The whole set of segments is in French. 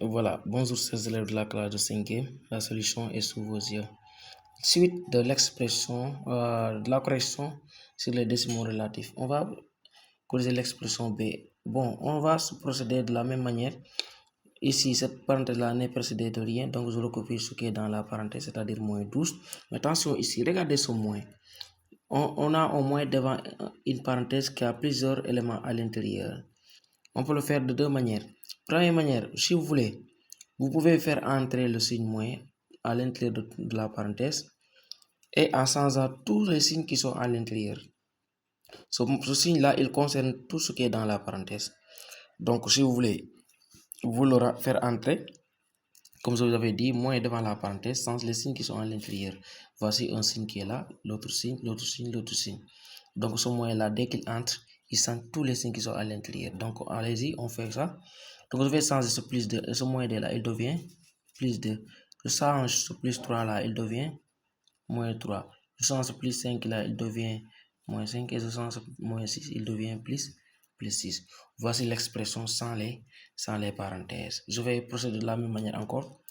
Voilà, bonjour chers élèves de la classe de 5e, la solution est sous vos yeux. Suite de l'expression, de la correction sur les décimaux relatifs, on va corriger l'expression B. Bon, on va se procéder de la même manière. Ici, cette parenthèse-là n'est précédée de rien, donc je recopie ce qui est dans la parenthèse, c'est-à-dire moins 12. Mais attention ici, regardez ce moins. On a au moins devant une parenthèse qui a plusieurs éléments à l'intérieur. On peut le faire de deux manières. Première manière, si vous voulez, vous pouvez faire entrer le signe moins à l'intérieur de la parenthèse et en changeant tous les signes qui sont à l'intérieur. Ce signe-là, il concerne tout ce qui est dans la parenthèse. Donc, si vous voulez, vous le faire entrer, comme je vous avais dit, moins devant la parenthèse, sans les signes qui sont à l'intérieur. Voici un signe qui est là, l'autre signe, l'autre signe, l'autre signe. Donc, ce moins-là, dès qu'il entre, il sent tous les signes qui sont à l'intérieur. Donc, allez-y, on fait ça. Donc, je vais changer ce plus 2, ce moins 2 là, il devient plus 2. Je change ce plus 3 là, il devient moins 3. Je change ce plus 5 là, il devient moins 5. Et je change ce moins 6, il devient plus 6. Voici l'expression sans les parenthèses. Je vais procéder de la même manière encore.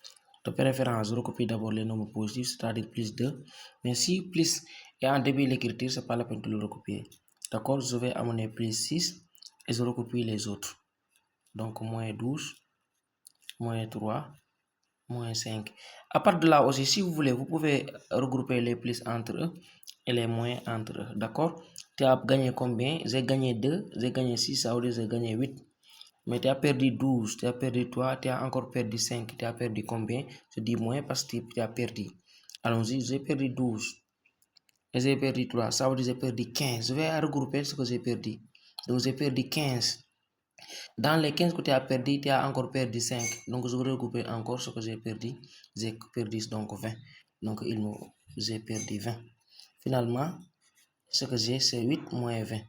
De préférence, je recopie d'abord les nombres positifs, c'est-à-dire plus 2. Mais si plus est en début de l'écriture, ce n'est pas la peine de le recopier. D'accord, je vais amener plus 6 et je recopie les autres. Donc, moins 12, moins 3, moins 5. À part de là aussi, si vous voulez, vous pouvez regrouper les plus entre eux et les moins entre eux. D'accord? Tu as gagné combien? J'ai gagné 2, j'ai gagné 6, ça veut dire j'ai gagné 8. Mais tu as perdu 12, tu as perdu 3, tu as encore perdu 5. Tu as perdu combien? Je dis moins parce que tu as perdu. Allons-y, j'ai perdu 12. Et j'ai perdu 3, ça veut dire j'ai perdu 15. Je vais regrouper ce que j'ai perdu. Donc j'ai perdu 15. Dans les 15 que tu as perdu, tu as encore perdu 5. Donc je vais regrouper encore ce que j'ai perdu. J'ai perdu donc 20. Donc j'ai perdu 20. Finalement, ce que j'ai, c'est 8 moins 20.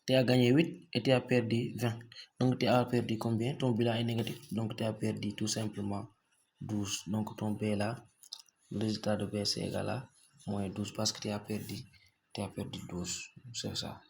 Tu as gagné 8 et tu as perdu 20. Donc tu as perdu combien? Ton bilan est négatif. Donc tu as perdu tout simplement 12. Donc ton B là, le résultat de B c'est égal à moins 12 parce que tu as perdu 12. C'est ça.